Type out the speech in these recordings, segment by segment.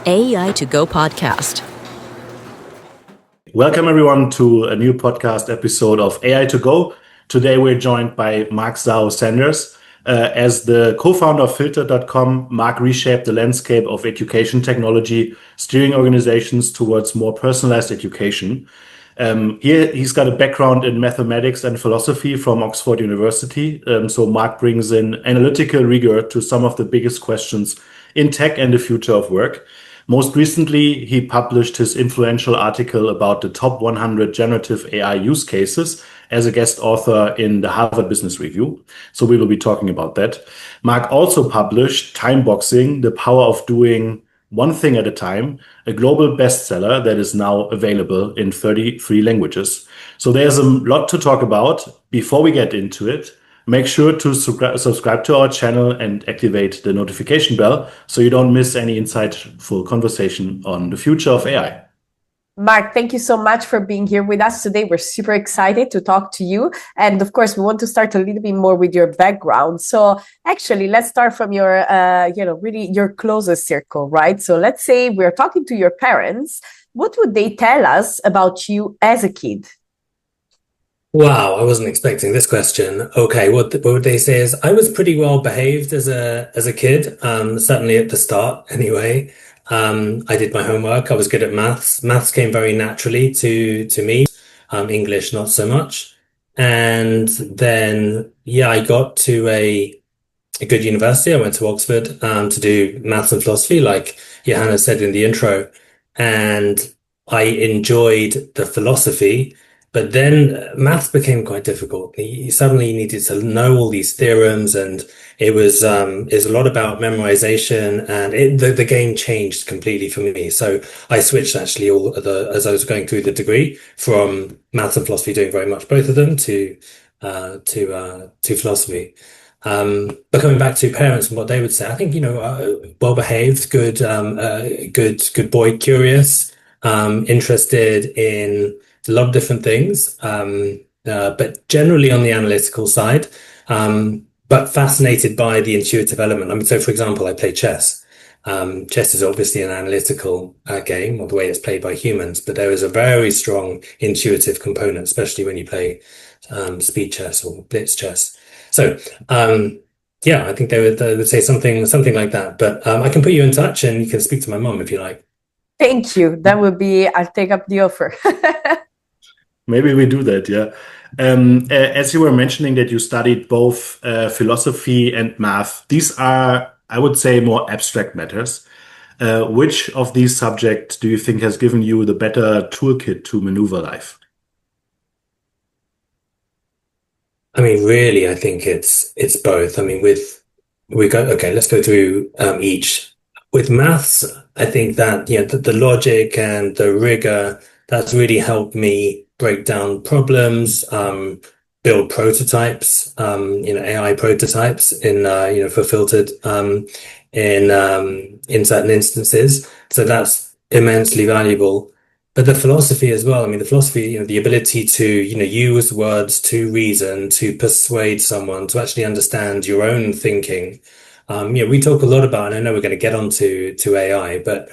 AI to Go podcast. Welcome everyone to a new podcast episode of AI to Go. Today we're joined by Marc Zao-Sanders. As the co-founder of Filter.com, Marc reshaped the landscape of education technology, steering organizations towards more personalized education. Here he's got a background in mathematics and philosophy from Oxford University. So Marc brings in analytical rigor to some of the biggest questions in tech and the future of work. Most recently, he published his influential article about the top 100 generative AI use cases as a guest author in the Harvard Business Review. So we will be talking about that. Marc also published Timeboxing, the power of doing one thing at a time, a global bestseller that is now available in 33 languages. So there's a lot to talk about. Before we get into it, make sure to subscribe to our channel and activate the notification bell so you don't miss any insightful conversation on the future of AI. Marc, thank you so much for being here with us today. We're super excited to talk to you. And of course, we want to start a little bit more with your background. So actually, let's start from your, really your closest circle, right? So let's say we're talking to your parents. What would they tell us about you as a kid? Wow, I wasn't expecting this question. Okay, what would they say is I was pretty well behaved as a kid, certainly at the start anyway. I did my homework. I was good at maths. Maths came very naturally to me. English, not so much. And then, yeah, I got to a good university. I went to Oxford to do maths and philosophy, like Johanna said in the intro. And I enjoyed the philosophy. But then maths became quite difficult. You suddenly needed to know all these theorems, and it was a lot about memorization, and the game changed completely for me. So I switched actually as I was going through the degree from maths and philosophy, doing very much both of them, to philosophy. But coming back to parents and what they would say, I think well behaved, good boy, curious, interested in a lot of different things, but generally on the analytical side, but fascinated by the intuitive element. I mean, so for example, I play chess. Chess is obviously an analytical game, or the way it's played by humans, but there is a very strong intuitive component, especially when you play speed chess or blitz chess. So, yeah, I think they would say something like that. But I can put you in touch, and you can speak to my mom if you like. Thank you. That would be, I'll take up the offer. Maybe we do that, yeah. As you were mentioning that you studied both philosophy and math, these are, I would say, more abstract matters. Which of these subjects do you think has given you the better toolkit to maneuver life? I mean, really, I think it's both. I mean, let's go through each. With maths, I think that the logic and the rigor, that's really helped me break down problems, build prototypes, AI prototypes for Filtered in certain instances. So that's immensely valuable. But the philosophy as well. I mean, the philosophy, the ability to use words to reason, to persuade someone, to actually understand your own thinking. We talk a lot about, and I know we're going to get onto AI, but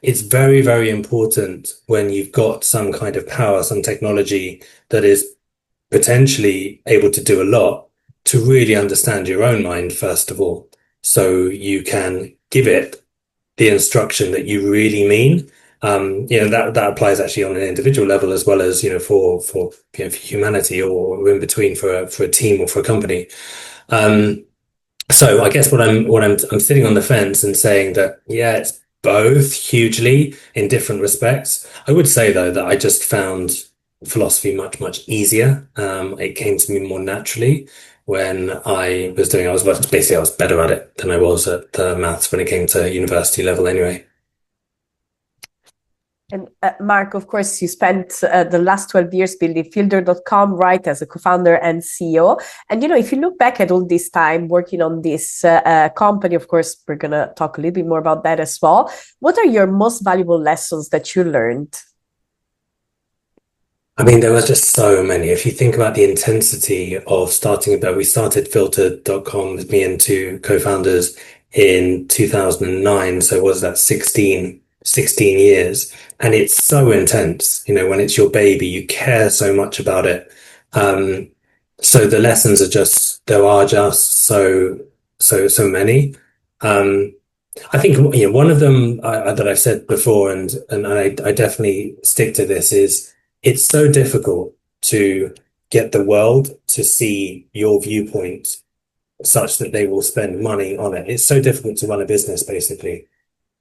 it's very, very important when you've got some kind of power, some technology that is potentially able to do a lot, to really understand your own mind, first of all, so you can give it the instruction that you really mean. That applies actually on an individual level as well as, for humanity, or in between for a team or for a company. So I guess I'm sitting on the fence and saying that, yeah, it's both hugely in different respects. I would say though that I just found philosophy much, much easier. It came to me more naturally when I was better at it than I was at the maths when it came to university level anyway. And Marc, of course, you spent the last 12 years building Filter.com, right, as a co-founder and CEO. And, if you look back at all this time working on this company, of course, we're going to talk a little bit more about that as well. What are your most valuable lessons that you learned? I mean, there was just so many. If you think about the intensity of we started Filter.com with me and two co-founders in 2009. So was that 16 years? And it's so intense, when it's your baby, you care so much about it. So the lessons there are just so many. I think, one of them that I've said before, and I definitely stick to this, is it's so difficult to get the world to see your viewpoint such that they will spend money on it. It's so difficult to run a business, basically,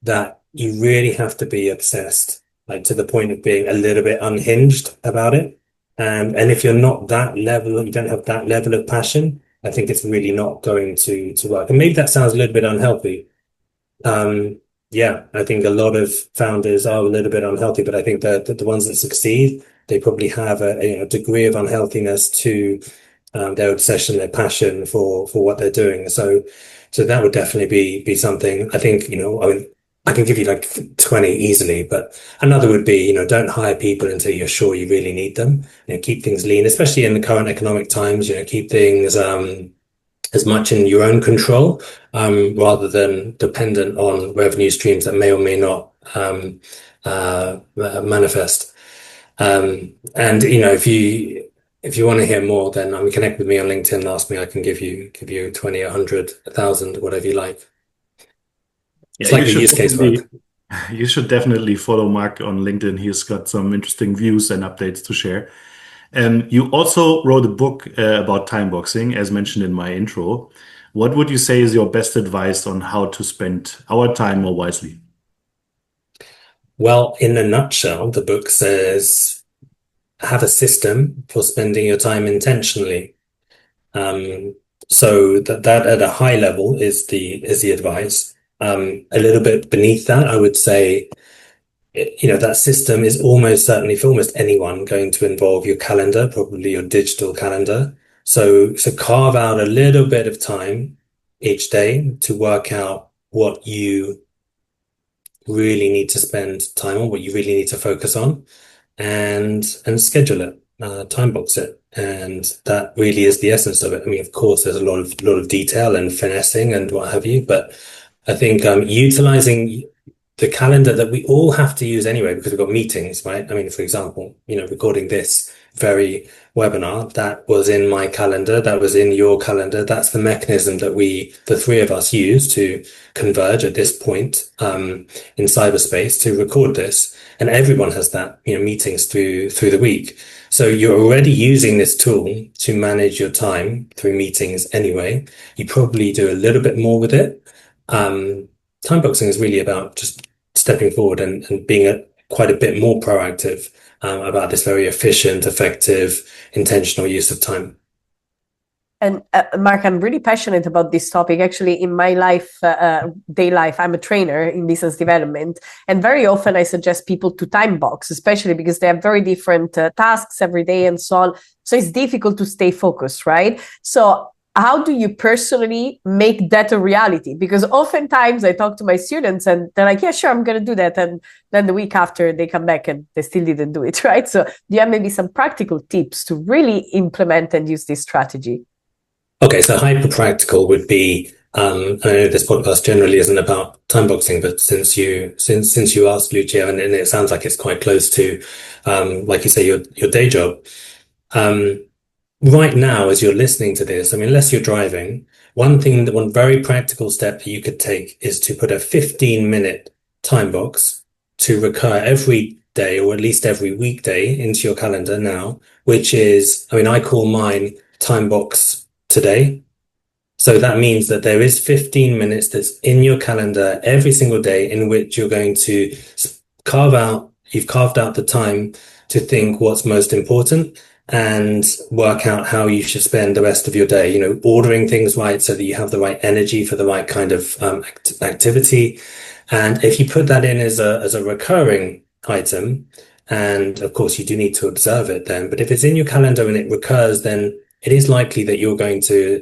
that you really have to be obsessed, like to the point of being a little bit unhinged about it. And if you're not that level, you don't have that level of passion, I think it's really not going to work. And maybe that sounds a little bit unhealthy. Yeah, I think a lot of founders are a little bit unhealthy, but I think that the ones that succeed, they probably have a degree of unhealthiness to their obsession, their passion for what they're doing. So that would definitely be something. I think, I can give you like 20 easily, but another would be, don't hire people until you're sure you really need them. Keep things lean, especially in the current economic times, keep things as much in your own control, rather than dependent on revenue streams that may or may not manifest. And if you want to hear more, then connect with me on LinkedIn and ask me. I can give you 20, 100, 1,000, whatever you like. It's like the use case work. You should definitely follow Marc on LinkedIn. He's got some interesting views and updates to share. You also wrote a book about timeboxing, as mentioned in my intro. What would you say is your best advice on how to spend our time more wisely? Well, in a nutshell, the book says have a system for spending your time intentionally. So that at a high level is the advice. A little bit beneath that, I would say, that system is almost certainly for almost anyone going to involve your calendar, probably your digital calendar. So carve out a little bit of time each day to work out what you really need to spend time on, what you really need to focus on, and schedule it, time box it. And that really is the essence of it. Of course, there's a lot of detail and finessing and what have you, but I think utilizing the calendar that we all have to use anyway, because we've got meetings, right? For example, recording this very webinar, that was in my calendar, that was in your calendar. That's the mechanism that the three of us use to converge at this point in cyberspace to record this. And everyone has that, meetings through the week. So you're already using this tool to manage your time through meetings anyway. You probably do a little bit more with it. Timeboxing is really about just stepping forward and being quite a bit more proactive about this very efficient, effective, intentional use of time. And Marc, I'm really passionate about this topic. Actually, in my life, day life, I'm a trainer in business development. And very often I suggest people to time box, especially because they have very different tasks every day and so on. So it's difficult to stay focused, right? So how do you personally make that a reality? Because oftentimes I talk to my students and they're like, yeah, sure, I'm going to do that. And then the week after they come back and they still didn't do it, right? So do you have maybe some practical tips to really implement and use this strategy? Okay, so hyper practical would be, I know this podcast generally isn't about timeboxing, but since you asked, Lucia, and it sounds like it's quite close to, like you say, your day job. Right now, as you're listening to this, unless you're driving, one very practical step that you could take is to put a 15-minute time box to recur every day, or at least every weekday, into your calendar now, which is, I call mine time box today. So that means that there is 15 minutes that's in your calendar every single day in which you're going to you've carved out the time to think what's most important and work out how you should spend the rest of your day, ordering things right so that you have the right energy for the right kind of activity. And if you put that in as a recurring item, and of course you do need to observe it then, but if it's in your calendar and it recurs, then it is likely that you're going to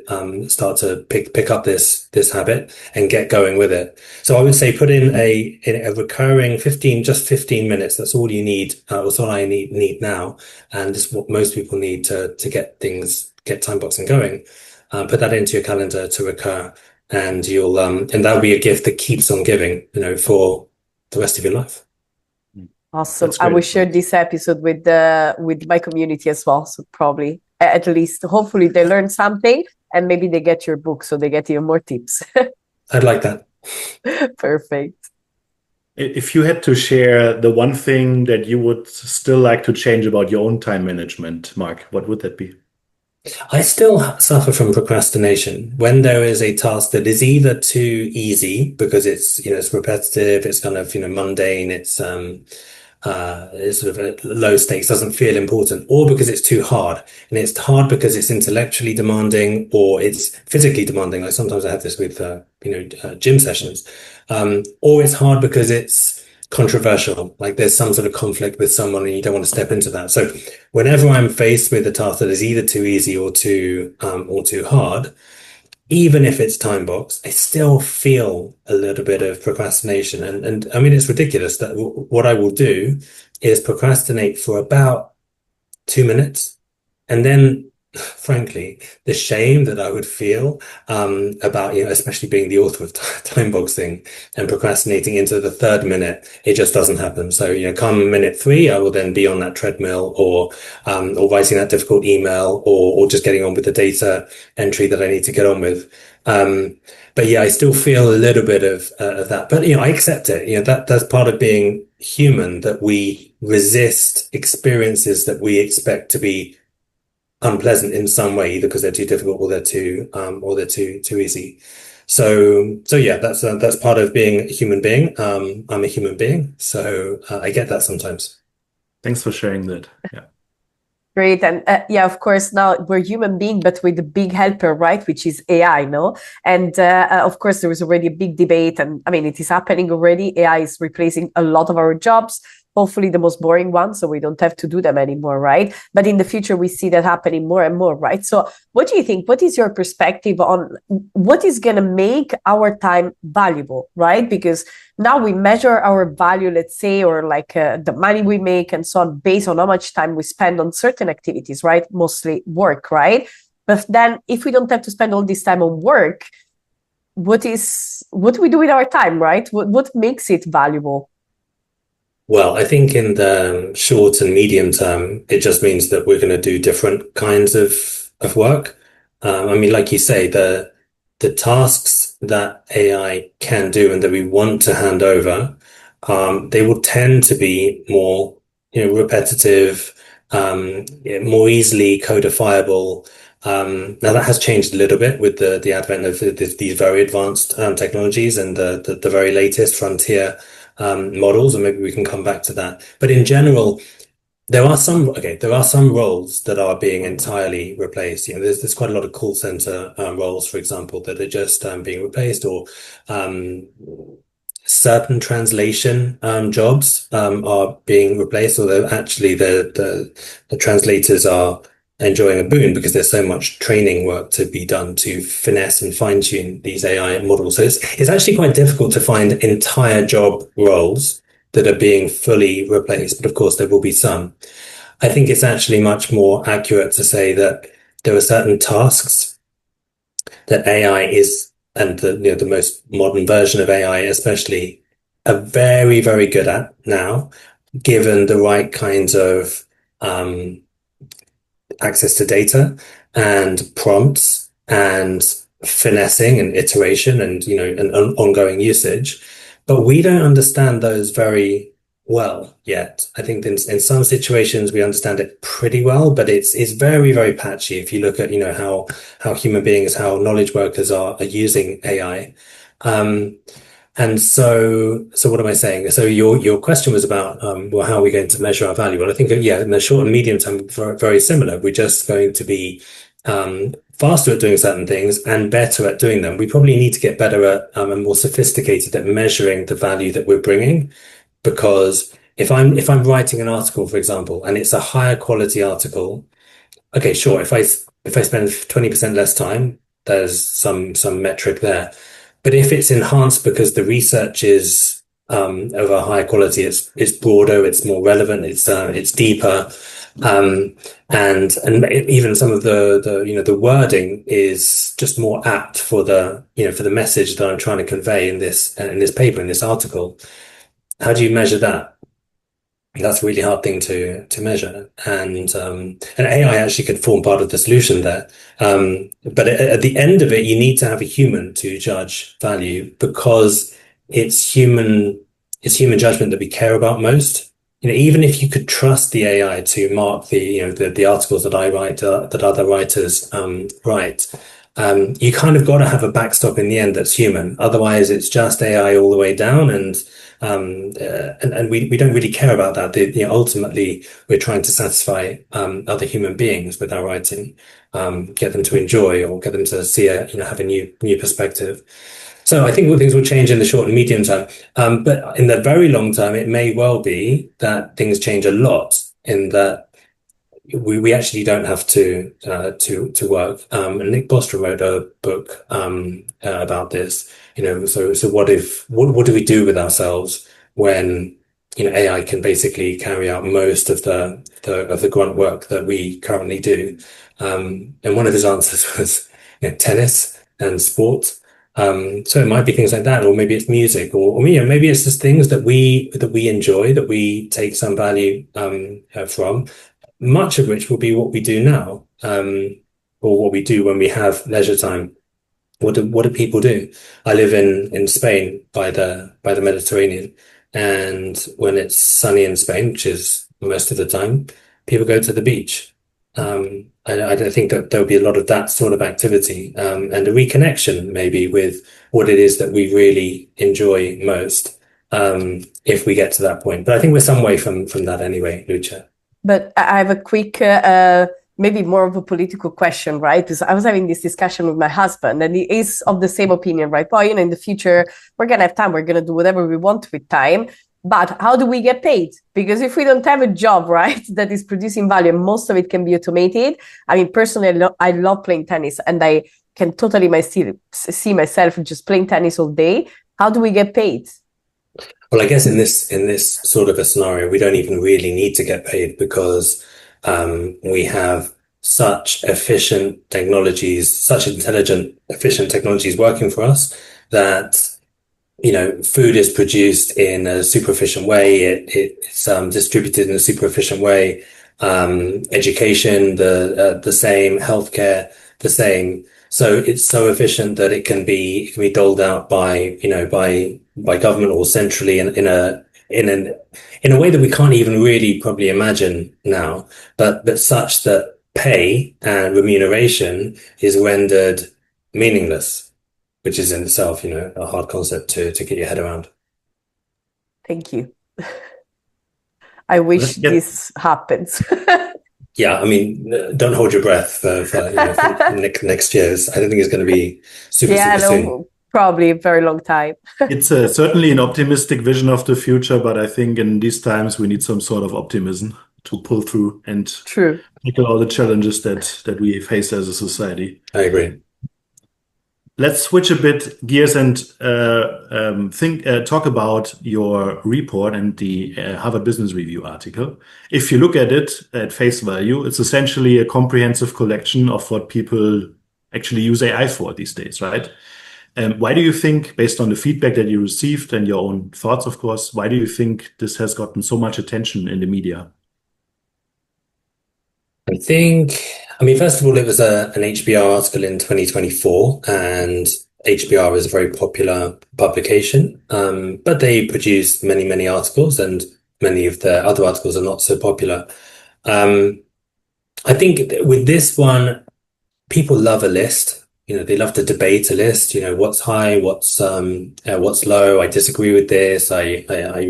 start to pick up this habit and get going with it. So I would say put in a recurring 15 minutes. That's all you need. That's all I need now, and this is what most people need to get timeboxing going. Put that into your calendar to recur and you'll and that'll be a gift that keeps on giving, for the rest of your life. Awesome. I will share this episode with my community as well. So probably, at least, hopefully they learn something, and maybe they get your book, so they get even more tips. I'd like that. Perfect. If you had to share the one thing that you would still like to change about your own time management, Mark, what would that be? I still suffer from procrastination when there is a task that is either too easy because it's repetitive, it's kind of mundane, it's sort of low stakes, doesn't feel important, or because it's too hard. And it's hard because it's intellectually demanding or it's physically demanding. Like sometimes I have this with gym sessions, or it's hard because it's controversial, like there's some sort of conflict with someone and you don't want to step into that. So whenever I'm faced with a task that is either too easy or too hard, even if it's time boxed, I still feel a little bit of procrastination. And I mean, it's ridiculous that what I will do is procrastinate for about 2 minutes, and then frankly, the shame that I would feel about, especially being the author of Timeboxing and procrastinating into the 3rd minute, it just doesn't happen. So, come minute 3, I will then be on that treadmill or writing that difficult email or just getting on with the data entry that I need to get on with. But yeah, I still feel a little bit of that, but I accept it. That's part of being human, that we resist experiences that we expect to be unpleasant in some way, either because they're too difficult or they're too easy. So yeah, that's part of being a human being. I'm a human being, so I get that sometimes. Thanks for sharing that. Yeah. Great. And yeah, of course, now we're human being, but with the big helper, right? Which is AI, no? And of course, there was already a big debate, and I mean, it is happening already. AI is replacing a lot of our jobs. Hopefully the most boring ones, so we don't have to do them anymore, right? But in the future, we see that happening more and more, right? So what do you think? What is your perspective on what is going to make our time valuable, right? Because now we measure our value, let's say, or like the money we make and so on, based on how much time we spend on certain activities, right? Mostly work, right? But then if we don't have to spend all this time on work, what do we do with our time, right? What makes it valuable? Well, I think in the short and medium term, it just means that we're going to do different kinds of work. I mean, like you say, the tasks that AI can do and that we want to hand over, they will tend to be more, repetitive, more easily codifiable. Now that has changed a little bit with the advent of these very advanced technologies and the very latest frontier models, and maybe we can come back to that. But in general, there are some roles that are being entirely replaced. There's quite a lot of call center roles, for example, that are just being replaced, or certain translation jobs are being replaced, although actually the translators are enjoying a boon because there's so much training work to be done to finesse and fine-tune these AI models. So it's actually quite difficult to find entire job roles that are being fully replaced, but of course there will be some. I think it's actually much more accurate to say that there are certain tasks that AI is, and the most modern version of AI especially, are very, very good at now, given the right kinds of access to data and prompts and finessing and iteration and an ongoing usage. But we don't understand those very well yet. I think in some situations we understand it pretty well, but it's very, very patchy if you look at how human beings, how knowledge workers are using AI. And so what am I saying? So your question was about, well, how are we going to measure our value? Well, I think, yeah, in the short and medium term, very similar. We're just going to be faster at doing certain things and better at doing them. We probably need to get better at and more sophisticated at measuring the value that we're bringing. Because if I'm writing an article, for example, and it's a higher quality article, okay, sure. If I spend 20% less time, there's some metric there. But if it's enhanced because the research is of a higher quality, it's broader, it's more relevant, it's deeper, And even some of the wording is just more apt for the message that I'm trying to convey in this paper, in this article. How do you measure that? That's a really hard thing to measure, and AI actually could form part of the solution there. But at the end of it, you need to have a human to judge value, because it's human judgment that we care about most. Even if you could trust the AI to mark the articles that I write, that other writers write, you kind of got to have a backstop in the end that's human. Otherwise, it's just AI all the way down, and we don't really care about that. Ultimately, we're trying to satisfy other human beings with our writing, get them to enjoy or get them to see have a new perspective. So I think things will change in the short and medium term, but in the very long term, it may well be that things change a lot, in that we actually don't have to work. And Nick Bostrom wrote a book about this. So what do we do with ourselves when AI can basically carry out most of the grunt work that we currently do? And one of his answers was tennis and sport. So it might be things like that, or maybe it's music, or maybe it's just things that we enjoy, that we take some value from. Much of which will be what we do now, or what we do when we have leisure time. What do people do? I live in Spain by the Mediterranean, and when it's sunny in Spain, which is most of the time, people go to the beach. I think that there'll be a lot of that sort of activity, and a reconnection maybe with what it is that we really enjoy most, if we get to that point. But I think we're some way from that anyway, Lucia. But I have a quick, maybe more of a political question, right? Because I was having this discussion with my husband, and he is of the same opinion, right? Well, in the future, we're going to have time. We're going to do whatever we want with time. But how do we get paid? Because if we don't have a job, right, that is producing value, and most of it can be automated. I mean, personally, I love playing tennis, and I can totally see myself just playing tennis all day. How do we get paid? Well, I guess in this sort of a scenario, we don't even really need to get paid, because we have such efficient technologies, such intelligent, efficient technologies working for us, that food is produced in a super efficient way. It's distributed in a super efficient way. Education, the same. Healthcare, the same. So it's so efficient that it can be doled out by government, or centrally in a way that we can't even really probably imagine now, but such that pay and remuneration is rendered meaningless, which is in itself, a hard concept to get your head around. Thank you. I wish this happens. Yeah, I mean, don't hold your breath for next year's. I don't think it's going to be super soon. Probably a very long time. It's certainly an optimistic vision of the future, but I think in these times we need some sort of optimism to pull through and tackle all the challenges that we face as a society. I agree. Let's switch a bit gears and talk about your report and the Harvard Business Review article. If you look at it at face value, it's essentially a comprehensive collection of what people actually use AI for these days, right? Why do you think, based on the feedback that you received and your own thoughts, of course, why do you think this has gotten so much attention in the media? I mean, first of all, it was an HBR article in 2024, and HBR is a very popular publication, but they produce many, many articles, and many of their other articles are not so popular. I think with this one, people love a list. They love to debate a list. What's high, what's low. I disagree with this. I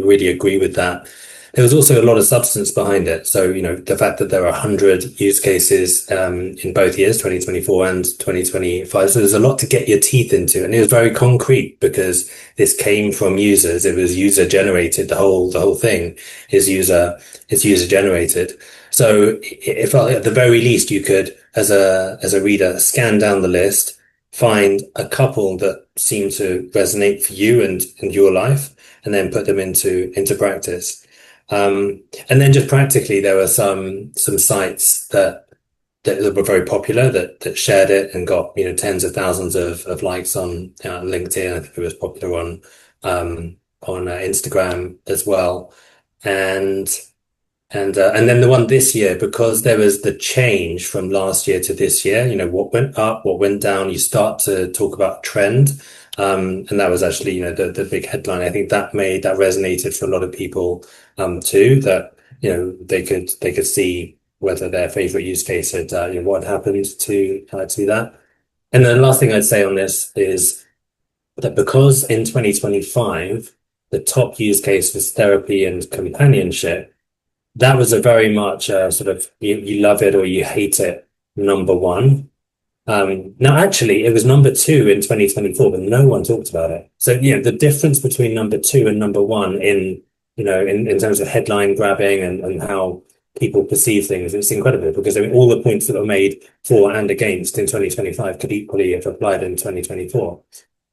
really agree with that. There was also a lot of substance behind it. So, the fact that there are 100 use cases in both years, 2024 and 2025. So there's a lot to get your teeth into. And it was very concrete, because this came from users. It was user generated. The whole thing is user generated. So if at the very least you could, as a reader, scan down the list, find a couple that seem to resonate for you and your life, and then put them into practice. And then just practically, there were some sites that were very popular that shared it and got, tens of thousands of likes on LinkedIn. I think it was popular on Instagram as well. And and then the one this year, because there was the change from last year to this year, what went up, what went down, you start to talk about trend. And that was actually, the big headline. I think that resonated for a lot of people, too, that, they could see whether their favorite use case had, what happened to that. And then the last thing I'd say on this is that because in 2025, the top use case was therapy and companionship, that was a very much sort of you love it or you hate it number one. Now, actually, it was number two in 2024, but no one talked about it. So, the difference between number two and number one in terms of headline grabbing and how people perceive things, it's incredible because all the points that were made for and against in 2025 could equally have applied in 2024.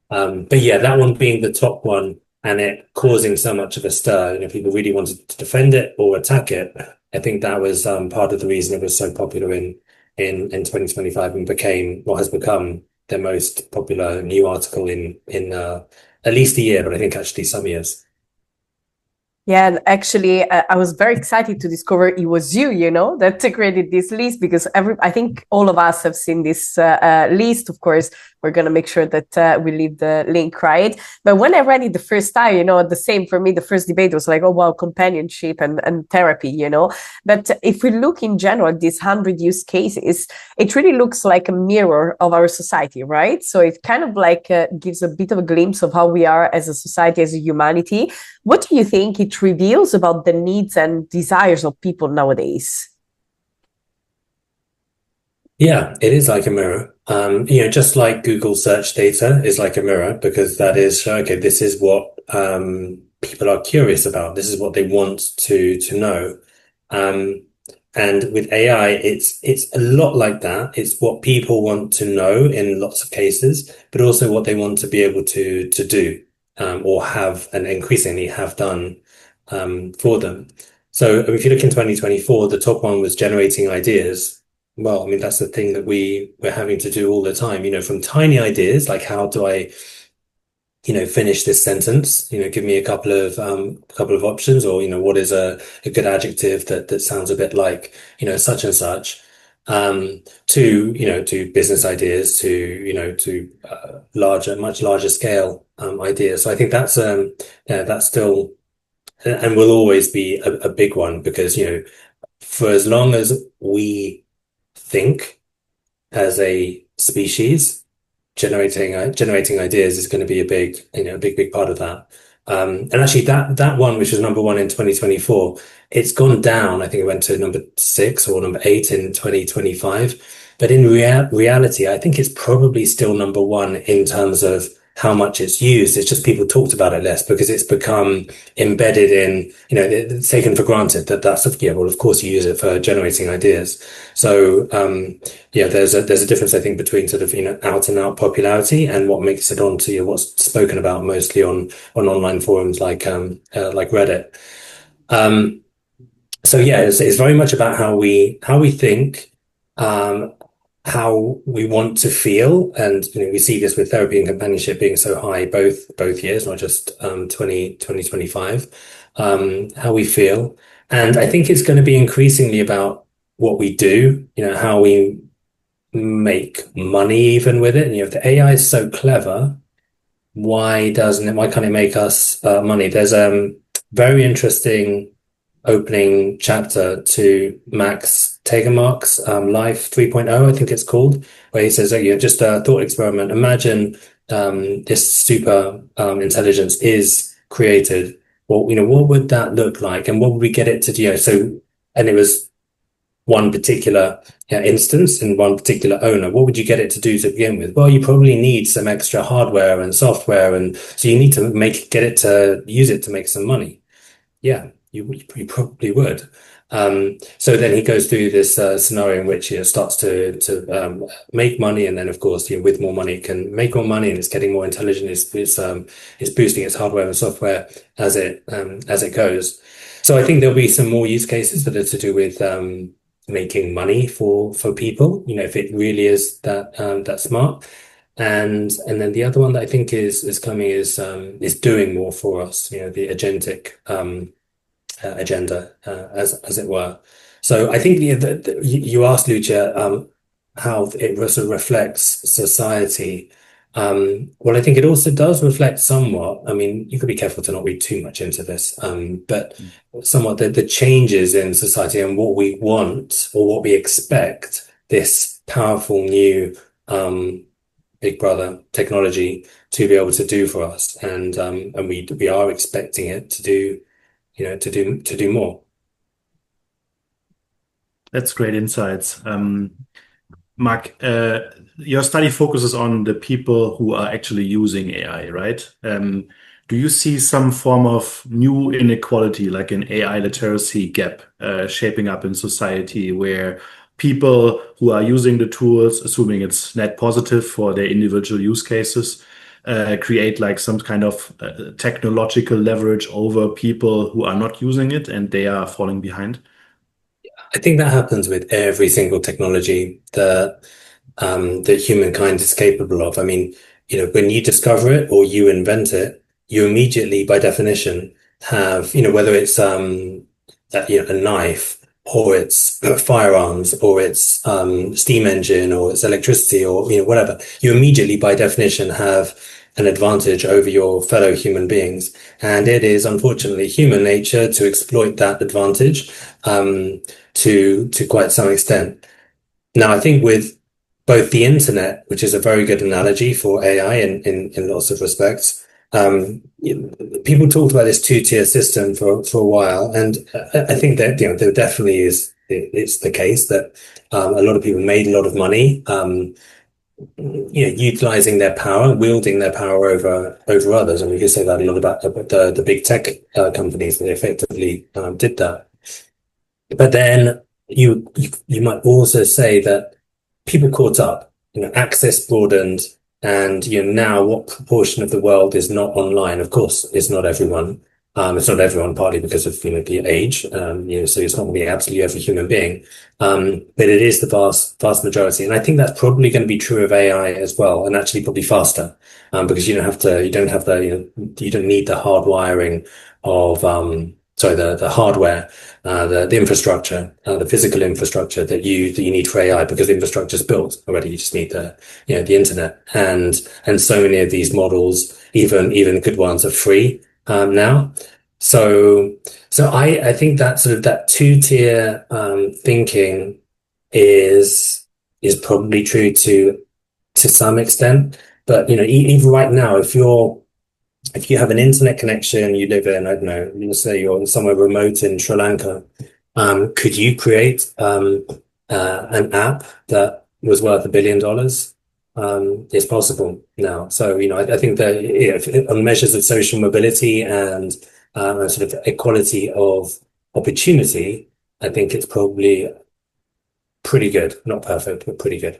But yeah, that one being the top one and it causing so much of a stir, people really wanted to defend it or attack it. I think that was part of the reason it was so popular in 2025 and became what has become the most popular new article in at least a year, but I think actually some years. Yeah, and actually, I was very excited to discover it was you, that created this list because I think all of us have seen this list. Of course, we're going to make sure that we leave the link, right? But when I read it the first time, the same for me, the first debate was like, oh, wow, companionship and therapy, But if we look in general, these 100 use cases, it really looks like a mirror of our society, right? So it kind of like gives a bit of a glimpse of how we are as a society, as a humanity. What do you think it reveals about the needs and desires of people nowadays? Yeah, it is like a mirror. Just like Google search data is like a mirror because that is, okay, this is what people are curious about. This is what they want to know. And with AI, it's a lot like that. It's what people want to know in lots of cases, but also what they want to be able to do. Or have and increasingly have done for them. So if you look in 2024, the top one was generating ideas. Well, I mean, that's the thing that we're having to do all the time, from tiny ideas, like how do I, finish this sentence, give me a couple of options or, what is a good adjective that sounds a bit like, such and such. To business ideas, to much larger scale ideas. So I think that's still and will always be a big one because for as long as we think as a species, generating ideas is going to be a big part of that. And actually that one, which was number one in 2024, it's gone down. I think it went to number 6 or number 8 in 2025. But in reality, I think it's probably still number one in terms of how much it's used. It's just people talked about it less because it's become embedded in, it's taken for granted that's, well, of course you use it for generating ideas. So, there's a difference, I think, between sort of, out and out popularity and what makes it onto what's spoken about mostly on online forums like Reddit. So yeah, it's very much about how we think, how we want to feel, and we see this with therapy and companionship being so high both years, not just 2025. How we feel, and I think it's going to be increasingly about what we do, how we make money even with it. And if the AI is so clever, why can't it make us money? There's very interesting opening chapter to Max Tegmark's Life 3.0, I think it's called, where he says, just a thought experiment. Imagine this super intelligence is created. Well, what would that look like, and what would we get it to do? So, and it was one particular instance and one particular owner. What would you get it to do to begin with? Well, you probably need some extra hardware and software, and so you need to get it to use it to make some money. Yeah. you probably would. So then he goes through this scenario in which he starts to make money, and then of course, with more money, it can make more money, and it's getting more intelligent. It's boosting its hardware and software as it goes. So I think there'll be some more use cases that are to do with making money for people. If it really is that smart. And then the other one that I think is coming is doing more for us. The agentic agenda, as it were. So I think you asked, Lucia, how it sort of reflects society. Well, I think it also does reflect somewhat. I mean, you could be careful to not read too much into this, but somewhat the changes in society and what we want or what we expect this powerful new Big Brother technology to be able to do for us, and we are expecting it to do. To do more. That's great insights. Marc, your study focuses on the people who are actually using AI, right? Do you see some form of new inequality, like an AI literacy gap, shaping up in society where people who are using the tools, assuming it's net positive for their individual use cases, create like some kind of technological leverage over people who are not using it and they are falling behind? I think that happens with every single technology that humankind is capable of. I mean, when you discover it or you invent it, you immediately, by definition, have, whether it's a knife or it's firearms or it's steam engine or it's electricity or whatever, you immediately, by definition, have an advantage over your fellow human beings. And it is unfortunately human nature to exploit that advantage to quite some extent. Now, I think with both the internet, which is a very good analogy for AI in lots of respects, people talked about this two-tier system for a while, and I think that there definitely it's the case that a lot of people made a lot of money, utilizing their power, wielding their power over others, and we can say that a lot about the big tech companies that effectively did that. But then you might also say that people caught up, access broadened, and now what proportion of the world is not online? Of course, it's not everyone. It's not everyone, partly because of the age. So it's not going to be absolutely every human being, but it is the vast majority. And I think that's probably going to be true of AI as well, and actually probably faster, because you don't need the hard wiring of the hardware, the infrastructure, the physical infrastructure that you need for AI, because the infrastructure is built already. You just need the internet, and so many of these models, even good ones, are free now. So I think that sort of that two-tier thinking is probably true to some extent, but even right now, if you have an internet connection, you live in, I don't know, let's say you're somewhere remote in Sri Lanka, could you create an app that was worth $1 billion? It's possible now. So, I think that on measures of social mobility and sort of equality of opportunity, I think it's probably pretty good. Not perfect, but pretty good.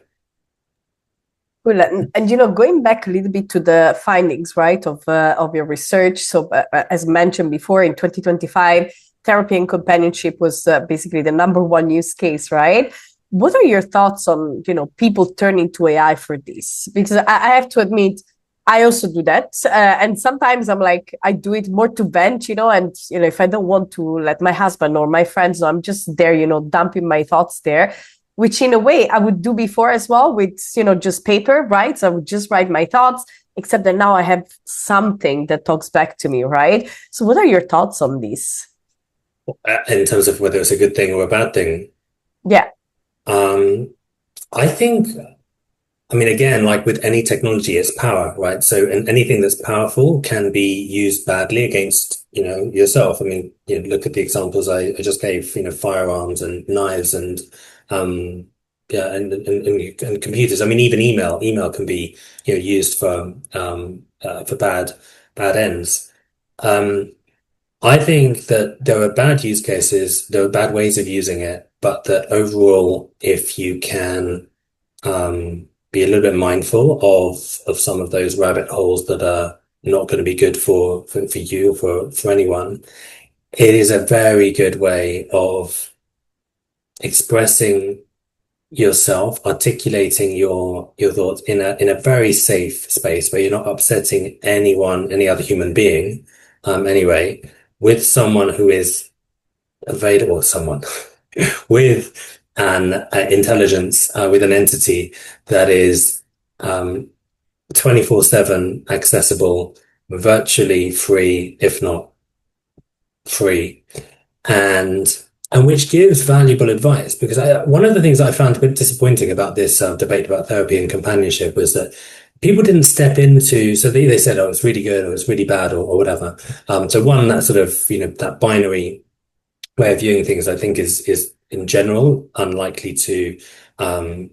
Cool. And going back a little bit to the findings, right, of your research. So as mentioned before, in 2025, therapy and companionship was basically the #1 use case, right? What are your thoughts on, people turning to AI for this? Because I have to admit, I also do that. And sometimes I'm like, I do it more to vent, and, if I don't want to let my husband or my friends know, I'm just there, dumping my thoughts there, which in a way I would do before as well with, just paper, right? So I would just write my thoughts, except that now I have something that talks back to me, right? So what are your thoughts on this? In terms of whether it's a good thing or a bad thing? Yeah. I think, again, like with any technology, it's power, right? So, and anything that's powerful can be used badly against, yourself. Look at the examples I just gave, firearms and knives and, and computers. Even email can be, used for bad ends. I think that there are bad use cases, there are bad ways of using it, but that overall, if you can be a little bit mindful of some of those rabbit holes that are not going to be good for you or for anyone, it is a very good way of expressing yourself, articulating your thoughts in a very safe space where you're not upsetting anyone, any other human being, anyway, with someone who is available, someone with an intelligence, with an entity that is 24/7 accessible, virtually free, if not free, and which gives valuable advice. Because one of the things I found a bit disappointing about this debate about therapy and companionship was that people didn't step into, so they said, oh, it's really good or it's really bad or whatever. So one, that sort of, that binary way of viewing things, I think is in general unlikely to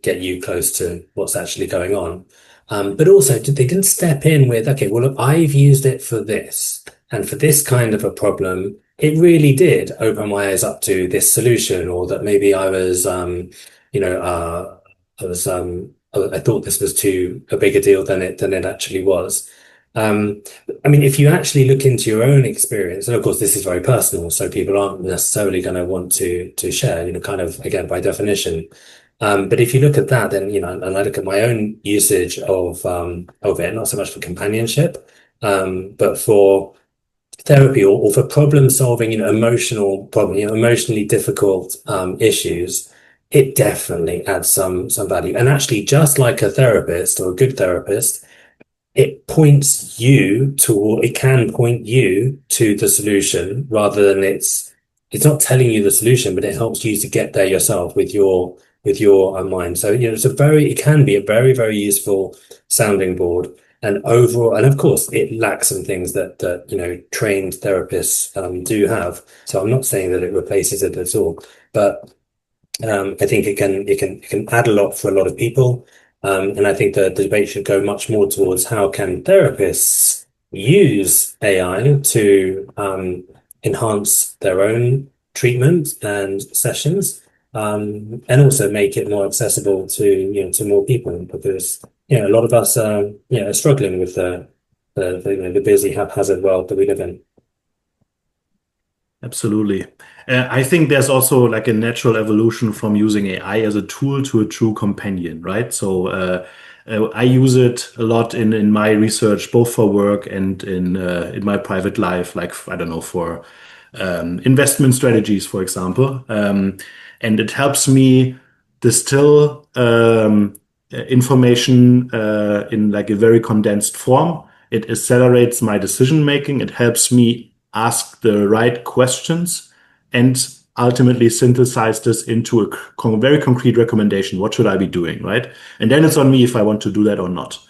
get you close to what's actually going on. But also they didn't step in with, okay, well, look, I've used it for this and for this kind of a problem. It really did open my eyes up to this solution, or that maybe I was, I thought this was too a bigger deal than it actually was. I mean, if you actually look into your own experience, and of course this is very personal, so people aren't necessarily going to want to share, kind of again by definition. But if you look at that, then and I look at my own usage of it, not so much for companionship, but for therapy or for problem solving, emotional problem, emotionally difficult issues, it definitely adds some value. And actually, just like a therapist or a good therapist, it can point you to the solution rather than it's not telling you the solution, but it helps you to get there yourself with your mind. So, it can be a very, very useful sounding board. And overall, and of course, it lacks some things that trained therapists do have. So I'm not saying that it replaces it at all, but I think it can add a lot for a lot of people. And I think the debate should go much more towards how can therapists use AI to enhance their own treatment and sessions, and also make it more accessible to more people, because a lot of us are struggling with the busy haphazard world that we live in. Absolutely. I think there's also like a natural evolution from using AI as a tool to a true companion, right? So I use it a lot in my research, both for work and in my private life, like, I don't know, for investment strategies, for example. And it helps me distill information in like a very condensed form. It accelerates my decision making. It helps me ask the right questions and ultimately synthesize this into a very concrete recommendation. What should I be doing, right? And then it's on me if I want to do that or not.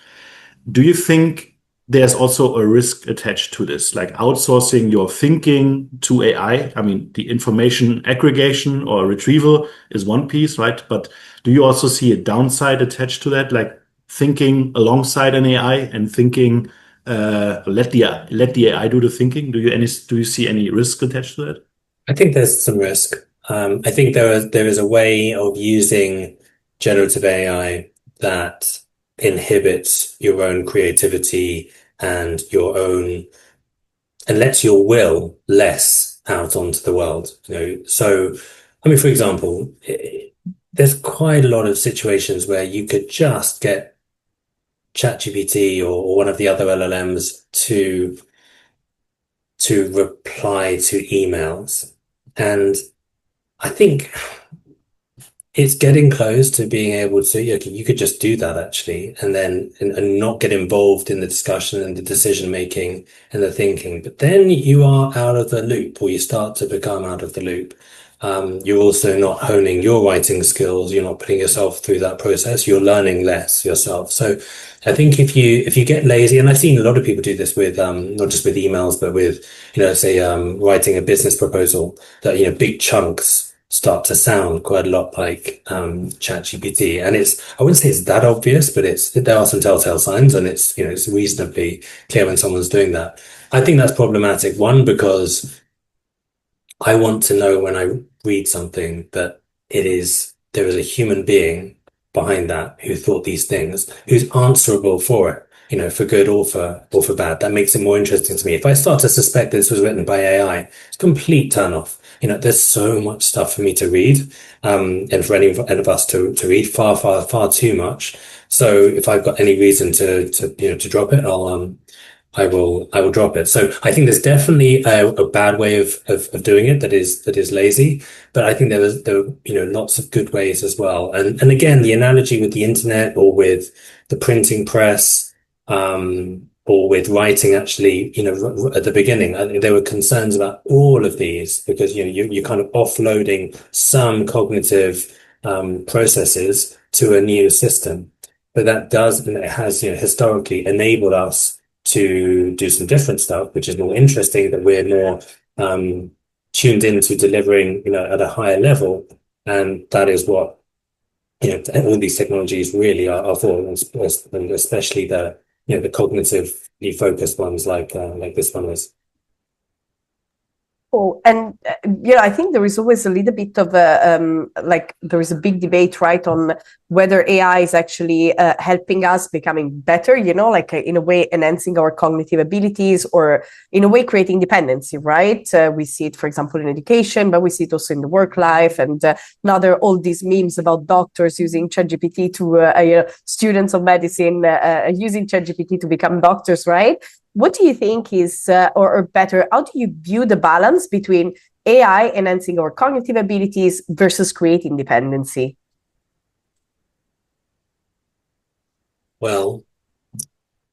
Do you think there's also a risk attached to this, like outsourcing your thinking to AI? I mean, the information aggregation or retrieval is one piece, right? But do you also see a downside attached to that, like thinking alongside an AI and thinking, let the AI do the thinking? Do you see any risk attached to that? I think there's some risk. I think there is a way of using generative AI that inhibits your own creativity and lets your will less out onto the world. So, I mean, for example, there's quite a lot of situations where you could just get ChatGPT or one of the other LLMs to reply to emails. And I think it's getting close to being able to, you could just do that actually, and then and not get involved in the discussion and the decision making and the thinking. But then you are out of the loop, or you start to become out of the loop. You're also not honing your writing skills. You're not putting yourself through that process. You're learning less yourself. So I think if you get lazy, and I've seen a lot of people do this with not just with emails, but with say writing a business proposal, that big chunks start to sound quite a lot like ChatGPT. And I wouldn't say it's that obvious, but there are some telltale signs, and it's reasonably clear when someone's doing that. I think that's problematic. One, because I want to know when I read something that there is a human being behind that who thought these things, who's answerable for it, for good or for bad. That makes it more interesting to me. If I start to suspect this was written by AI, it's a complete turn off. There's so much stuff for me to read, and for any of us to read far, far, far too much. So if I've got any reason to drop it, I will drop it. So I think there's definitely a bad way of doing it that is lazy, but I think there are lots of good ways as well. And again, the analogy with the internet or with the printing press, or with writing, actually, at the beginning, I think there were concerns about all of these because you're kind of offloading some cognitive processes to a new system, but and it has historically enabled us to do some different stuff, which is more interesting, that we're more tuned into delivering, at a higher level. And that is what, all these technologies really are for, and especially the cognitively focused ones like this one is. Oh, and I think there is always a little bit of there is a big debate, right, on whether AI is actually helping us becoming better, in a way enhancing our cognitive abilities, or in a way creating dependency, right? We see it, for example, in education, but we see it also in the work life. And now there are all these memes about doctors using ChatGPT to students of medicine using ChatGPT to become doctors, right? What do you think is, or better, how do you view the balance between AI enhancing our cognitive abilities versus creating dependency? Well,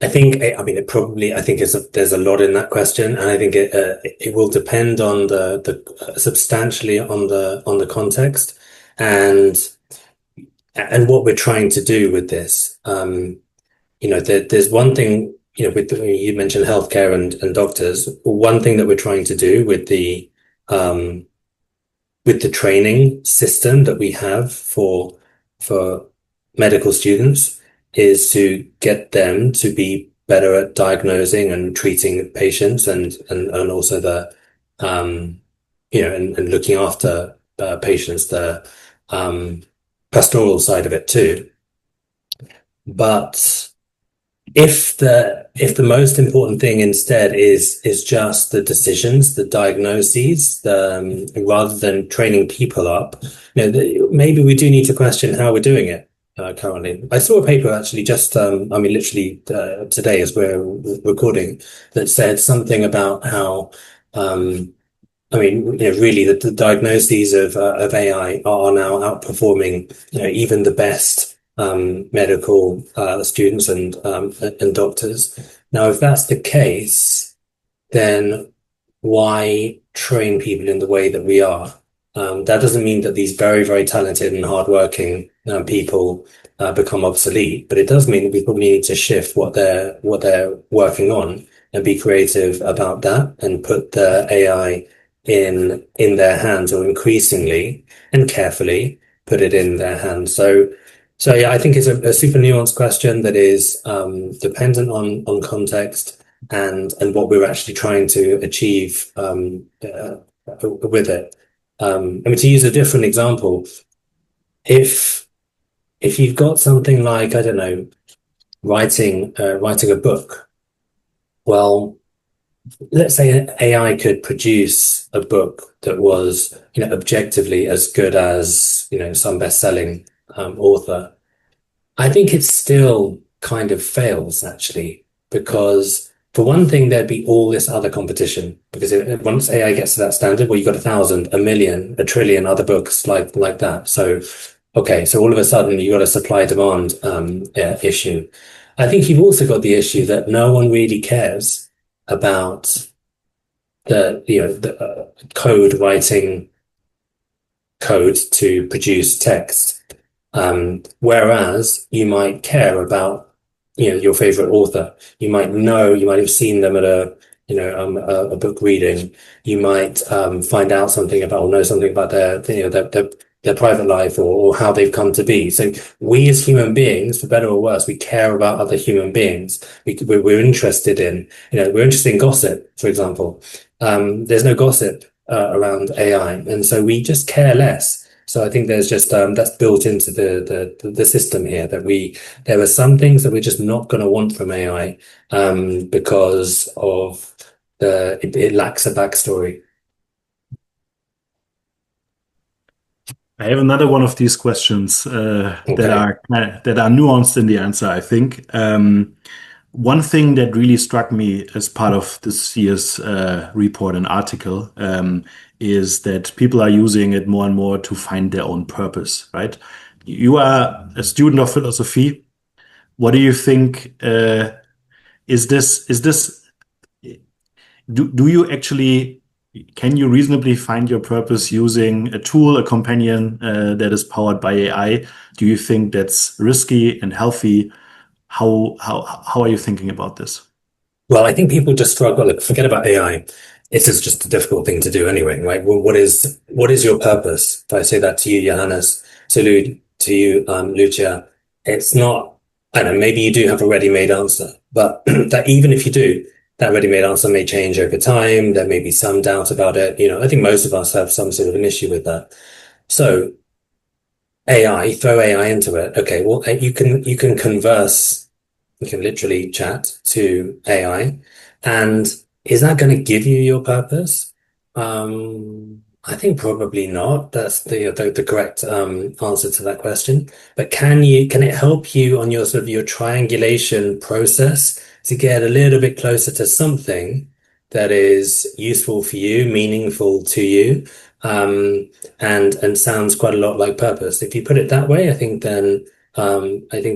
I think, there's a lot in that question, and I think it will depend on the substantially on the context and what we're trying to do with this. There's one thing, you mentioned healthcare and doctors. One thing that we're trying to do with the training system that we have for medical students is to get them to be better at diagnosing and treating patients, and also and looking after patients, the pastoral side of it too. But if the most important thing instead is just the decisions, the diagnoses, rather than training people up, maybe we do need to question how we're doing it currently. I saw a paper actually just, literally today as we're recording, that said something about how, really the diagnoses of AI are now outperforming, even the best medical students and doctors. Now, if that's the case, then why train people in the way that we are? That doesn't mean that these very, very talented and hardworking people become obsolete, but it does mean that we probably need to shift what they're working on and be creative about that, and put the AI in their hands, or increasingly and carefully put it in their hands. So yeah, I think it's a super nuanced question that is dependent on context and what we're actually trying to achieve with it. To use a different example, if you've got something like, I don't know, writing a book, well, let's say AI could produce a book that was, objectively as good as, some best-selling author. I think it still kind of fails, actually, because for one thing, there'd be all this other competition, because once AI gets to that standard, well, you've got 1,000, 1,000,000, 1,000,000,000,000 other books like that. So, okay, so all of a sudden you've got a supply-demand issue. I think you've also got the issue that no one really cares about the code writing code to produce text. Whereas you might care about, your favorite author. You might have seen them at a book reading. You might find out something about, or know something about their private life, or how they've come to be. So we as human beings, for better or worse, we care about other human beings. We're interested in, we're interested in gossip, for example. There's no gossip around AI, and so we just care less. So I think there's just that's built into the system here, that there are some things that we're just not going to want from AI because of it lacks a backstory. I have another one of these questions that are nuanced in the answer, I think. One thing that really struck me as part of this year's report and article is that people are using it more and more to find their own purpose, right? You are a student of philosophy. What do you think? Do you actually, can you reasonably find your purpose using a tool, a companion that is powered by AI? Do you think that's risky and healthy? How are you thinking about this? Well, I think people just struggle. Look, forget about AI. It is just a difficult thing to do anyway, right? Well, what is your purpose? If I say that to you, Johannes, to you, Lucia, it's not. I don't know. Maybe you do have a ready-made answer, but that even if you do, that ready-made answer may change over time. There may be some doubt about it. I think most of us have some sort of an issue with that. So AI, throw AI into it. Okay, well, you can converse. You can literally chat to AI, and is that going to give you your purpose? I think probably not. That's the correct answer to that question. But can it help you on your sort of your triangulation process to get a little bit closer to something that is useful for you, meaningful to you, and sounds quite a lot like purpose? If you put it that way, I think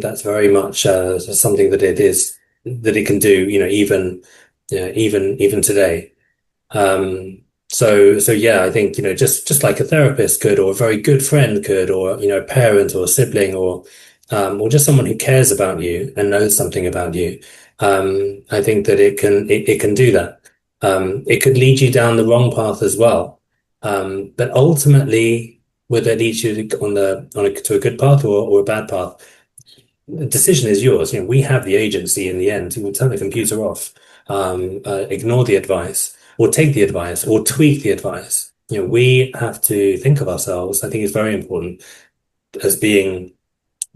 that's very much something that it can do, even today. So yeah, I think, just like a therapist could, or a very good friend could, or, a parent or a sibling, or just someone who cares about you and knows something about you. I think that it can do that. It could lead you down the wrong path as well. But ultimately, whether it leads you to a good path or a bad path, the decision is yours. We have the agency in the end. We'll turn the computer off, ignore the advice, or take the advice, or tweak the advice. We have to think of ourselves. I think it's very important as being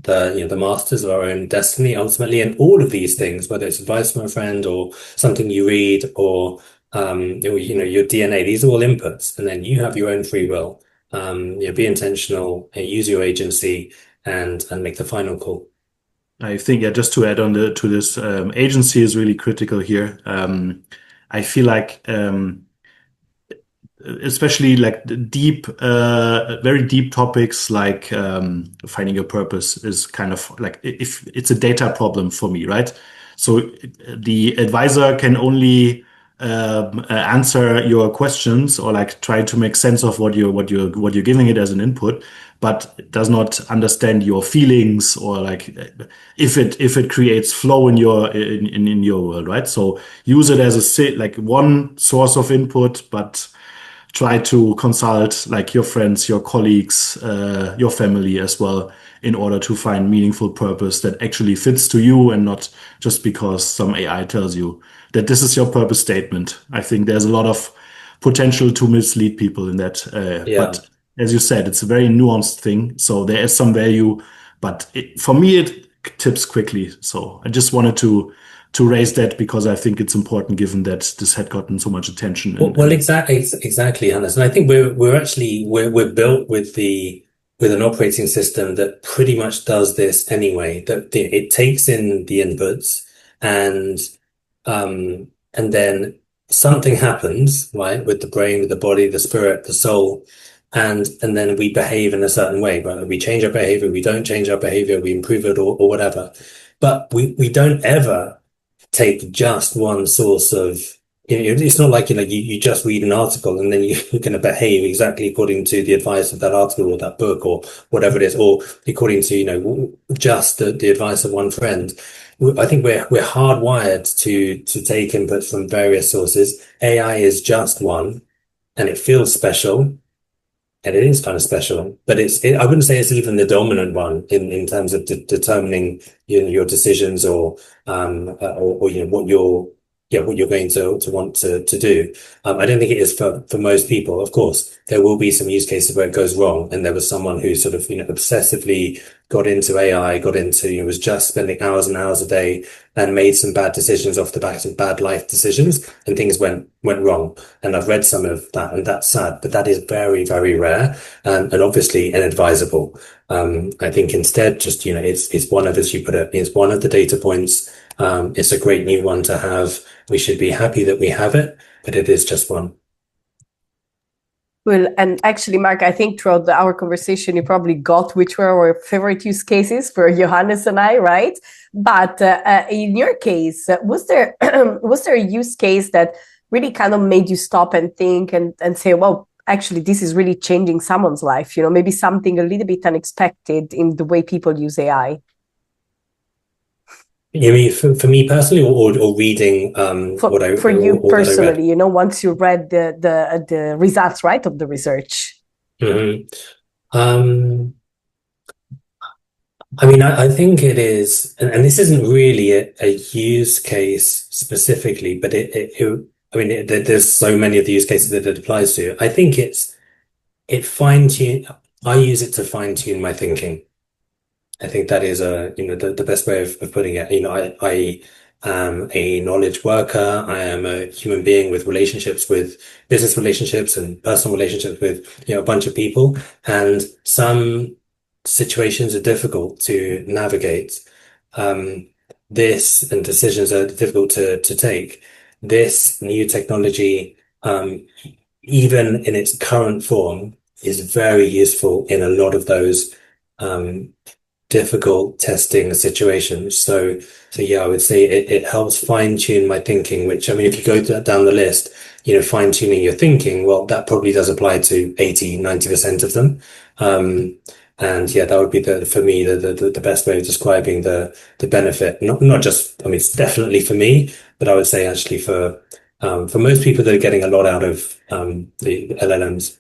the masters of our own destiny ultimately, and all of these things, whether it's advice from a friend or something you read or your DNA. These are all inputs, and then you have your own free will. Be intentional, use your agency, and make the final call. I think, yeah, just to add on to this, agency is really critical here. I feel like, especially like very deep topics like finding your purpose is kind of like, if it's a data problem for me, right? So the advisor can only answer your questions or like try to make sense of what you're giving it as an input, but it does not understand your feelings or like if it creates flow in your world, right? So use it as like one source of input, but try to consult like your friends, your colleagues, your family as well, in order to find meaningful purpose that actually fits to you, and not just because some AI tells you that this is your purpose statement. I think there's a lot of potential to mislead people in that. But as you said, it's a very nuanced thing. So there is some value, but for me, it tips quickly. So I just wanted to raise that because I think it's important, given that this had gotten so much attention. Well, exactly, Hannes. And I think we're built with an operating system that pretty much does this anyway. That it takes in the inputs, and then something happens, right, with the brain, with the body, the spirit, the soul, and then we behave in a certain way, right? We change our behavior, we don't change our behavior, we improve it or whatever. But we don't ever take just one source of, it's not like, you just read an article and then you're going to behave exactly according to the advice of that article or that book or whatever it is, or according to, just the advice of one friend. I think we're hardwired to take input from various sources. AI is just one, and it feels special. And it is kind of special, but I wouldn't say it's even the dominant one in terms of determining your decisions or what what you're going to want to do. I don't think it is for most people. Of course, there will be some use cases where it goes wrong, and there was someone who sort of obsessively got into AI, got into was just spending hours and hours a day, and made some bad decisions off the back of bad life decisions, and things went wrong. And I've read some of that, and that's sad. But that is very, very rare, and obviously inadvisable. I think instead, just it's one of, as you put it, it's one of the data points. It's a great new one to have. We should be happy that we have it, but it is just one. Well, and actually, Mark, I think throughout our conversation, you probably got which were our favorite use cases for Johannes and I, right? But in your case, was there a use case that really kind of made you stop and think and say, well, actually, this is really changing someone's life, maybe something a little bit unexpected in the way people use AI? You mean for me personally, or reading for you personally? Once you read the results, right, of the research. Mm-hmm. I mean, I think it is, and this isn't really a use case specifically, but there's so many of the use cases that it applies to. I think I use it to fine tune my thinking. I think that is the best way of putting it. I am a knowledge worker. I am a human being with relationships, with business relationships and personal relationships with a bunch of people, and some situations are difficult to navigate. This and decisions are difficult to take. This new technology, even in its current form, is very useful in a lot of those difficult testing situations. So yeah, I would say it helps fine tune my thinking, which, I mean, if you go down the list, fine tuning your thinking, well, that probably does apply to 80-90% of them. And yeah, that would be for me, the best way of describing the benefit. Not just, I mean, it's definitely for me, but I would say actually for most people that are getting a lot out of the LLMs.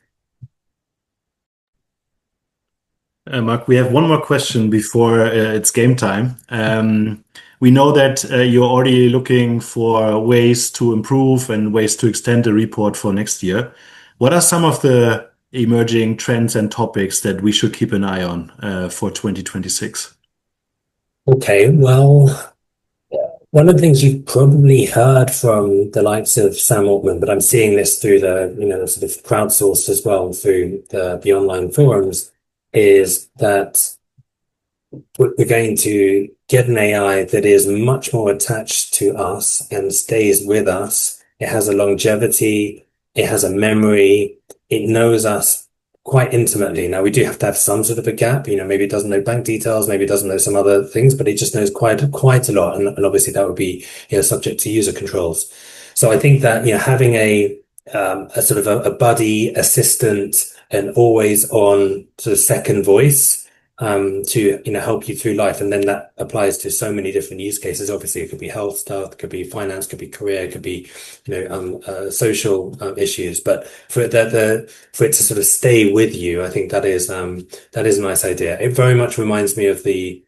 Mark, we have one more question before it's game time. We know that you're already looking for ways to improve and ways to extend the report for next year. What are some of the emerging trends and topics that we should keep an eye on for 2026? Okay, well, one of the things you've probably heard from the likes of Sam Altman, but I'm seeing this through the sort of crowdsourced as well through the online forums, is that we're going to get an AI that is much more attached to us and stays with us. It has a longevity, it has a memory, it knows us quite intimately. Now, we do have to have some sort of a gap, maybe it doesn't know bank details, maybe it doesn't know some other things, but it just knows quite a lot. And obviously that would be, subject to user controls. So I think that, having a sort of a buddy assistant, an always on sort of second voice to help you through life, and then that applies to so many different use cases. Obviously, it could be health stuff, it could be finance, could be career, it could be social issues. But for it to sort of stay with you, I think that is a nice idea. It very much reminds me of the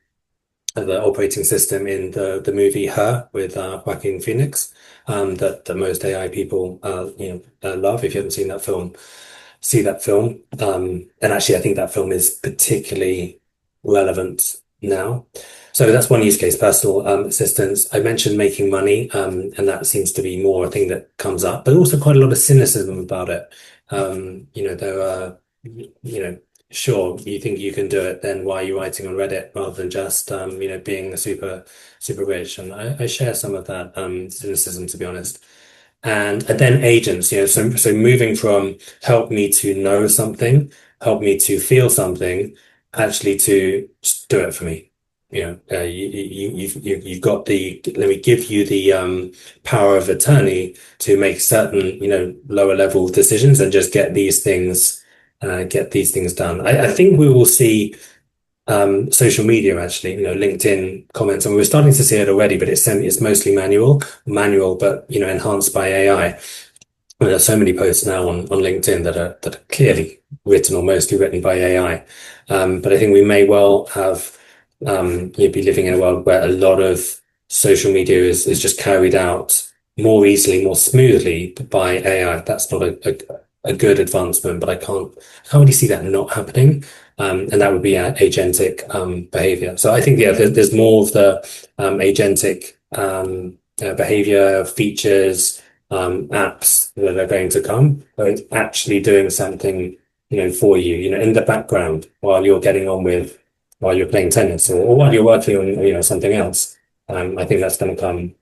operating system in the movie Her with Joaquin Phoenix, that most AI people love. If you haven't seen that film, see that film. And actually, I think that film is particularly relevant now. So that's one use case, personal assistance. I mentioned making money, and that seems to be more a thing that comes up, but also quite a lot of cynicism about it. There are, sure, you think you can do it, then why are you writing on Reddit rather than just, being super, super rich? And I share some of that cynicism, to be honest. And then agents, so moving from help me to know something, help me to feel something, actually to just do it for me. You've got let me give you the power of attorney to make certain, lower level decisions and just get these things done. I think we will see social media, actually, LinkedIn comments, and we're starting to see it already, but it's mostly manual, but enhanced by AI. There are so many posts now on LinkedIn that are clearly written or mostly written by AI. But I think we may well have be living in a world where a lot of social media is just carried out more easily, more smoothly by AI. That's not a good advancement, but I can't really see that not happening. And that would be agentic behavior. So I think, yeah, there's more of the agentic behavior features, apps that are going to come, but it's actually doing something, for you, in the background while you're while you're playing tennis or while you're working on, something else. I think that's going to come,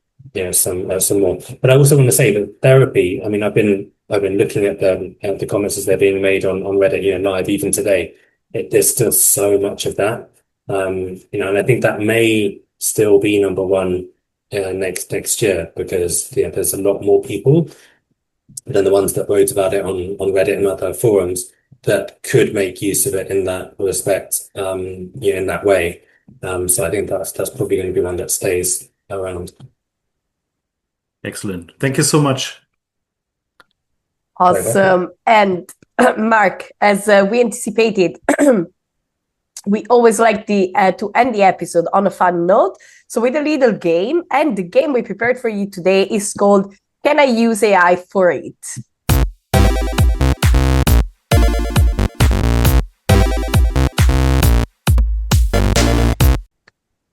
some more. But I also want to say that therapy, I mean, I've been looking at the comments as they're being made on Reddit, live even today. There's still so much of that, and I think that may still be number one next year because there's a lot more people than the ones that wrote about it on Reddit and other forums that could make use of it in that respect, in that way. So I think that's probably going to be one that stays around. Excellent. Thank you so much. Awesome. And Marc, as we anticipated, we always like to end the episode on a fun note. So with a little game, and the game we prepared for you today is called Can I Use AI for It?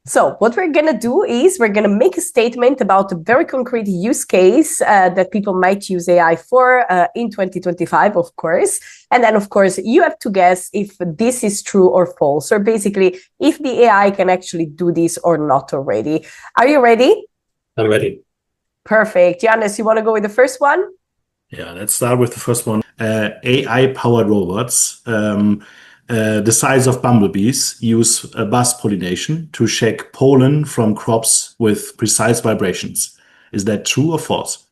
So what we're going to do is we're going to make a statement about a very concrete use case that people might use AI for in 2025, of course. And then, of course, you have to guess if this is true or false, or basically if the AI can actually do this or not already. Are you ready? I'm ready. Perfect. Yannis, you want to go with the first one? Yeah, let's start with the first one. AI-powered robots the size of bumblebees use buzz pollination to shake pollen from crops with precise vibrations. Is that true or false?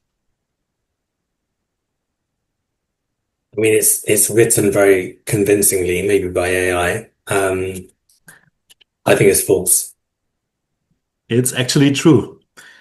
I mean, it's written very convincingly, maybe by AI. I think it's false. It's actually true.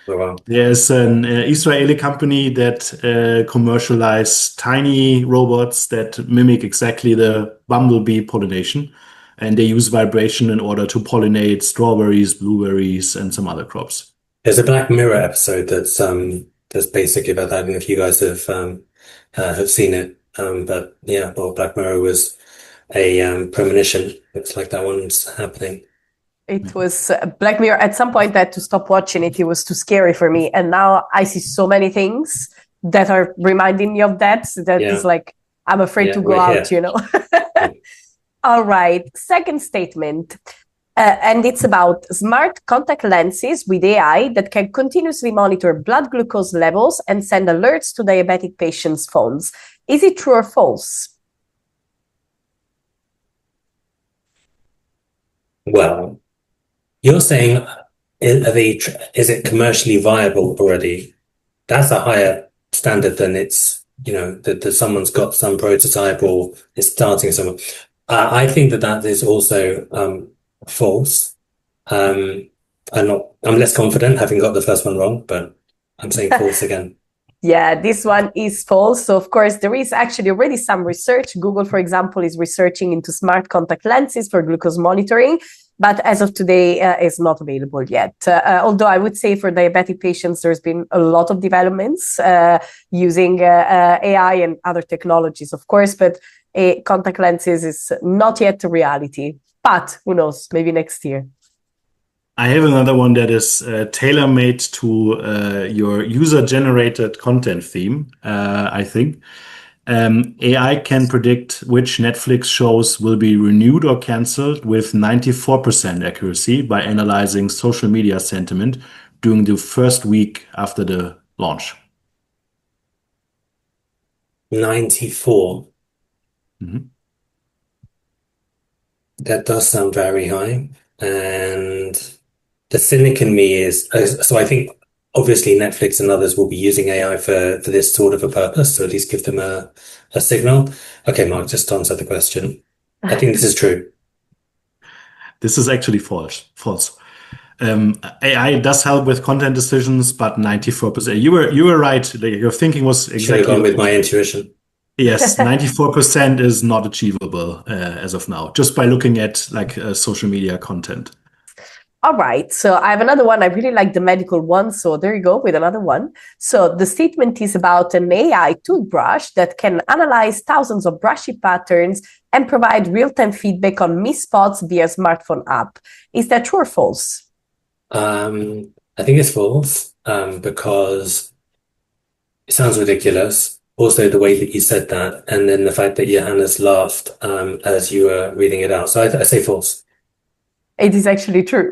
Oh, wow. There's an Israeli company that commercialize tiny robots that mimic exactly the bumblebee pollination, and they use vibration in order to pollinate strawberries, blueberries, and some other crops. There's a Black Mirror episode that's basically about that. I don't know if you guys have seen it, but yeah, well, Black Mirror was a premonition. Looks like that one's happening. It was Black Mirror. At some point, I had to stop watching it. It was too scary for me. And now I see so many things that are reminding me of that. Is like, I'm afraid to go out, All right. Second statement. And it's about smart contact lenses with AI that can continuously monitor blood glucose levels and send alerts to diabetic patients' phones. Is it true or false? Well, you're saying, is it commercially viable already? That's a higher standard than it's, that someone's got some prototype or is starting somewhere. I think that is also false. I'm less confident having got the first one wrong, but I'm saying false again. Yeah, this one is false. So, of course, there is actually already some research. Google, for example, is researching into smart contact lenses for glucose monitoring. But as of today, it's not available yet. Although I would say for diabetic patients, there's been a lot of developments using AI and other technologies, of course, but contact lenses is not yet a reality. But who knows, maybe next year. I have another one that is tailor-made to your user-generated content theme, I think. AI can predict which Netflix shows will be renewed or canceled with 94% accuracy by analyzing social media sentiment during the first week after the launch. 94. Mm-hmm. That does sound very high. And the cynic in me is, so I think obviously Netflix and others will be using AI for this sort of a purpose, so at least give them a signal. Okay, Mark, just answer the question. I think this is true. This is actually false. AI does help with content decisions, but 94%. You were right. Your thinking was exactly. Should have gone with my intuition. Yes, 94% is not achievable as of now, just by looking at social media content. All right. So I have another one. I really like the medical one. So there you go with another one. So the statement is about an AI toothbrush that can analyze thousands of brushy patterns and provide real-time feedback on missed spots via smartphone app. Is that true or false? I think it's false, because it sounds ridiculous. Also, the way that you said that, and then the fact that Johannes laughed as you were reading it out. So I say false. It is actually true.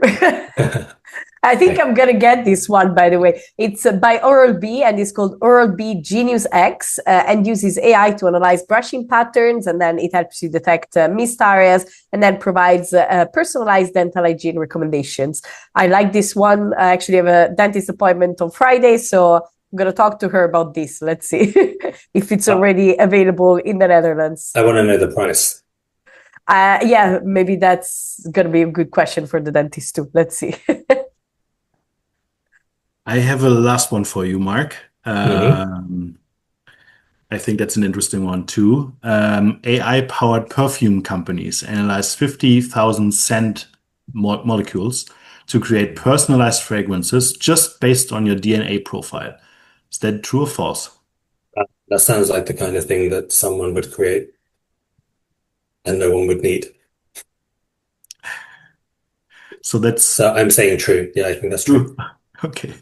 I think I'm going to get this one, by the way. It's by Oral-B and it's called Oral-B Genius X and uses AI to analyze brushing patterns. And then it helps you detect missed areas and then provides personalized dental hygiene recommendations. I like this one. I actually have a dentist appointment on Friday. So I'm going to talk to her about this. Let's see if it's already available in the Netherlands. I want to know the price. Yeah, maybe that's going to be a good question for the dentist too. Let's see. I have a last one for you, Mark. I think that's an interesting one too. AI-powered perfume companies analyze 50,000 scent molecules to create personalized fragrances just based on your DNA profile. Is that true or false? That sounds like the kind of thing that someone would create and no one would need. So I'm saying true. Yeah, I think that's true. Okay.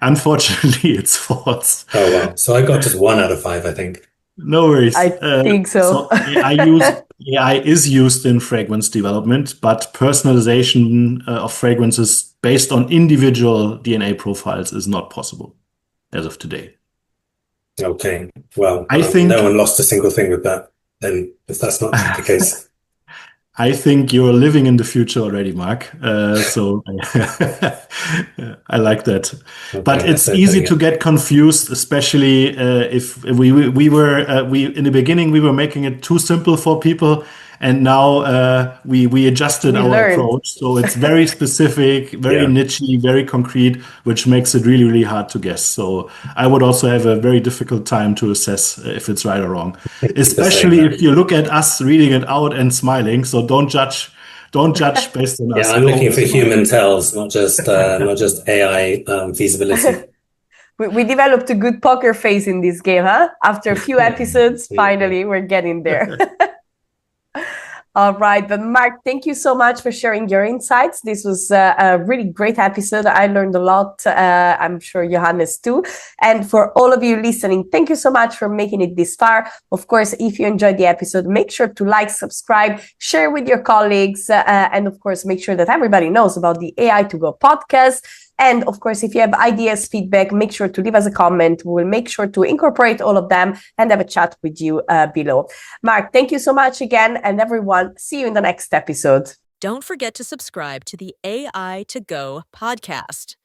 Unfortunately, it's false. Oh, wow. So I got just 1 out of 5, I think. No worries. I think so. AI is used in fragrance development, but personalization of fragrances based on individual DNA profiles is not possible as of today. Okay. Well, I think no one lost a single thing with that, then, if that's not the case. I think you're living in the future already, Mark. So I like that. Okay, but it's easy to get confused, especially if we in the beginning we were making it too simple for people, and now we adjusted our approach. So it's very specific, very nichey, very concrete, which makes it really, really hard to guess. So I would also have a very difficult time to assess if it's right or wrong, especially if you look at us reading it out and smiling. So don't judge based on us. Yeah, I'm looking for human tells, not just AI feasibility. We developed a good poker face in this game, huh? After a few episodes, finally, we're getting there. All right. But Marc, thank you so much for sharing your insights. This was a really great episode. I learned a lot. I'm sure Johannes too. And for all of you listening, thank you so much for making it this far. Of course, if you enjoyed the episode, make sure to like, subscribe, share with your colleagues. And of course, make sure that everybody knows about the AI to Go podcast. And of course, if you have ideas, feedback, make sure to leave us a comment. We will make sure to incorporate all of them and have a chat with you below. Marc, thank you so much again. And everyone, see you in the next episode. Don't forget to subscribe to the AI to Go podcast.